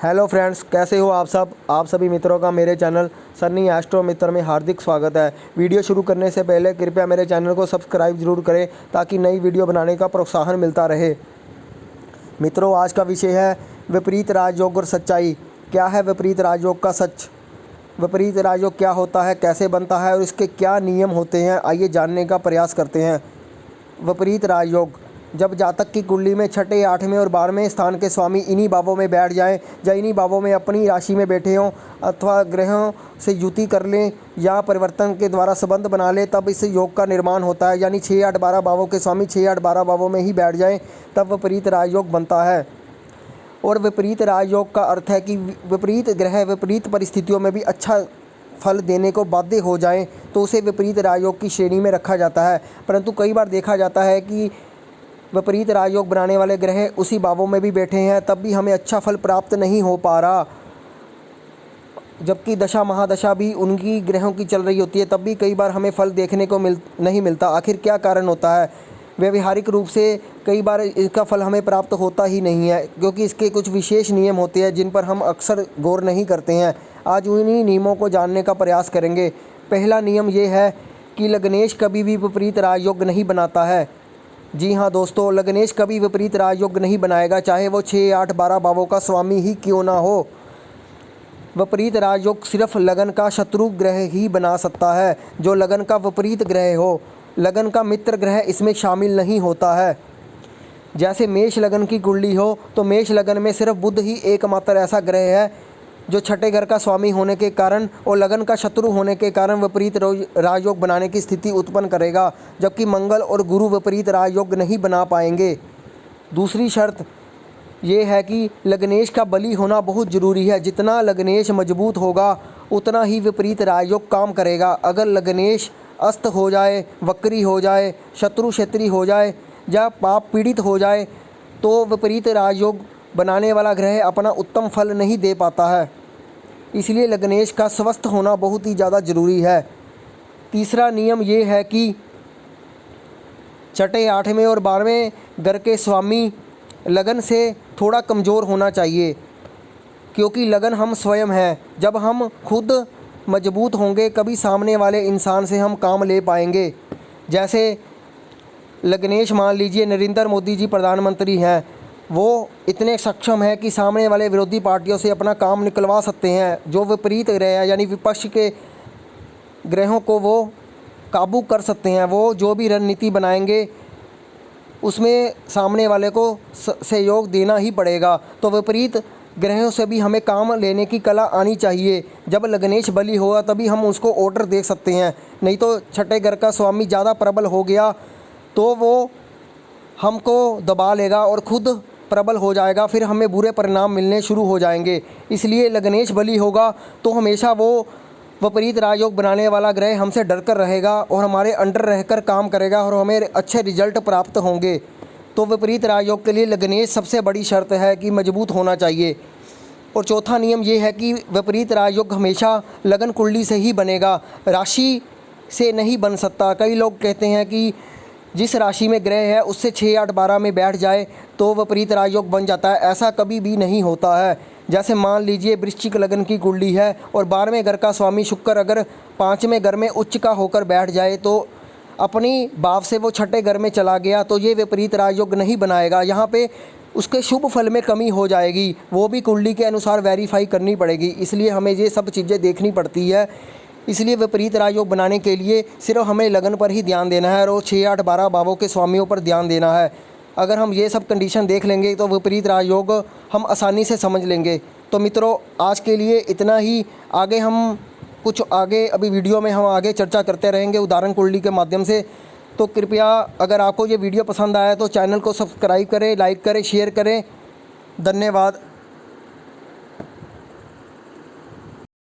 Hello friends, कैसे हो आप सब। आप सभी मित्रों का मेरे चैनल सन्नी एस्ट्रो मित्र में हार्दिक स्वागत है। वीडियो शुरू करने से पहले कृपया मेरे चैनल को सब्सक्राइब जरूर करें ताकि नई वीडियो बनाने का प्रोत्साहन मिलता रहे। मित्रों, आज का विषय है विपरीत राजयोग और सच्चाई। क्या है विपरीत राजयोग का सच? विपरीत राजयोग क्या होता है, कैसे बनता है और इसके क्या नियम होते हैं, आइए जानने का प्रयास करते हैं। विपरीत राजयोग, जब जातक की कुंडली में छठे, 8वें और 12वें स्थान के स्वामी इन्हीं भावों में बैठ जाएं या इन्हीं भावों में अपनी राशि में बैठे हों अथवा ग्रहों से युति कर लें या परिवर्तन के द्वारा संबंध बना लें, तब इस योग का निर्माण होता है। यानी 6, 8, 12 भावों के स्वामी 6, 8, 12 भावों में ही बैठ जाएं, तब विपरीत राजयोग बनता है। और विपरीत राजयोग का अर्थ है कि विपरीत ग्रह विपरीत परिस्थितियों में भी अच्छा फल देने को बाध्य हो जाएं तो उसे विपरीत राजयोग की श्रेणी में रखा जाता है। परंतु कई बार देखा जाता है कि विपरीत राजयोग बनाने वाले ग्रह उसी भावों में भी बैठे हैं, तब भी हमें अच्छा फल प्राप्त नहीं हो पा रहा, जबकि दशा महादशा भी उनकी ग्रहों की चल रही होती है, तब भी कई बार हमें फल देखने को नहीं मिलता। आखिर क्या कारण होता है? व्यवहारिक रूप से कई बार इसका फल हमें प्राप्त होता ही नहीं है, क्योंकि इसके कुछ विशेष नियम होते हैं जिन पर हम अक्सर गौर नहीं करते हैं। आज उन्हीं नियमों को जानने का प्रयास करेंगे। पहला नियम ये है कि लग्नेश कभी भी विपरीत राजयोग नहीं बनाता है। जी हाँ दोस्तों, लग्नेश कभी विपरीत राजयोग नहीं बनाएगा, चाहे वो 6, 8, 12 भावों का स्वामी ही क्यों ना हो। विपरीत राजयोग सिर्फ लगन का शत्रु ग्रह ही बना सकता है, जो लगन का विपरीत ग्रह हो। लगन का मित्र ग्रह इसमें शामिल नहीं होता है। जैसे मेष लगन की कुंडली हो तो मेष लगन में सिर्फ बुध ही एकमात्र ऐसा ग्रह है जो छठे घर का स्वामी होने के कारण और लगन का शत्रु होने के कारण विपरीत राजयोग बनाने की स्थिति उत्पन्न करेगा, जबकि मंगल और गुरु विपरीत राजयोग नहीं बना पाएंगे। दूसरी शर्त यह है कि लग्नेश का बली होना बहुत ज़रूरी है। जितना लग्नेश मजबूत होगा उतना ही विपरीत राजयोग काम करेगा। अगर लग्नेश अस्त हो जाए, वक्री हो जाए, शत्रु क्षेत्री हो जाए या पाप पीड़ित हो जाए तो विपरीत राजयोग बनाने वाला ग्रह अपना उत्तम फल नहीं दे पाता है। इसलिए लग्नेश का स्वस्थ होना बहुत ही ज़्यादा ज़रूरी है। तीसरा नियम ये है कि छठे, 8वें और 12वें घर के स्वामी लगन से थोड़ा कमज़ोर होना चाहिए, क्योंकि लगन हम स्वयं हैं। जब हम खुद मजबूत होंगे कभी सामने वाले इंसान से हम काम ले पाएंगे। जैसे लग्नेश, मान लीजिए नरेंद्र मोदी जी प्रधानमंत्री हैं, वो इतने सक्षम हैं कि सामने वाले विरोधी पार्टियों से अपना काम निकलवा सकते हैं। जो विपरीत ग्रह है यानी विपक्ष के ग्रहों को वो काबू कर सकते हैं। वो जो भी रणनीति बनाएंगे उसमें सामने वाले को सहयोग देना ही पड़ेगा। तो विपरीत ग्रहों से भी हमें काम लेने की कला आनी चाहिए। जब लग्नेश बली होगा तभी हम उसको ऑर्डर दे सकते हैं, नहीं तो छठे घर का स्वामी ज़्यादा प्रबल हो गया तो वो हमको दबा लेगा और खुद प्रबल हो जाएगा, फिर हमें बुरे परिणाम मिलने शुरू हो जाएंगे। इसलिए लग्नेश बली होगा तो हमेशा वो विपरीत राजयोग बनाने वाला ग्रह हमसे डर कर रहेगा और हमारे अंडर रहकर काम करेगा और हमें अच्छे रिजल्ट प्राप्त होंगे। तो विपरीत राजयोग के लिए लग्नेश सबसे बड़ी शर्त है कि मजबूत होना चाहिए। और चौथा नियम ये है कि विपरीत राजयोग हमेशा लगन कुंडली से ही बनेगा, राशि से नहीं बन सकता। कई लोग कहते हैं कि जिस राशि में ग्रह है उससे 6, 8, 12 में बैठ जाए तो विपरीत राजयोग बन जाता है। ऐसा कभी भी नहीं होता है। जैसे मान लीजिए वृश्चिक लगन की कुंडली है और 12वें घर का स्वामी शुक्र अगर 5वें घर में उच्च का होकर बैठ जाए तो अपनी भाव से वो छठे घर में चला गया तो ये विपरीत राजयोग नहीं बनाएगा। यहाँ पे उसके शुभ फल में कमी हो जाएगी, वो भी कुंडली के अनुसार वेरीफाई करनी पड़ेगी। इसलिए हमें ये सब चीज़ें देखनी पड़ती है। इसलिए विपरीत राजयोग बनाने के लिए सिर्फ हमें लगन पर ही ध्यान देना है और 6, 8, 12 भावों के स्वामियों पर ध्यान देना है। अगर हम ये सब कंडीशन देख लेंगे तो विपरीत राजयोग हम आसानी से समझ लेंगे। तो मित्रों, आज के लिए इतना ही। आगे अभी वीडियो में हम आगे चर्चा करते रहेंगे उदाहरण कुंडली के माध्यम से। तो कृपया अगर आपको ये वीडियो पसंद आया तो चैनल को सब्सक्राइब करें, लाइक करें, शेयर करें। धन्यवाद।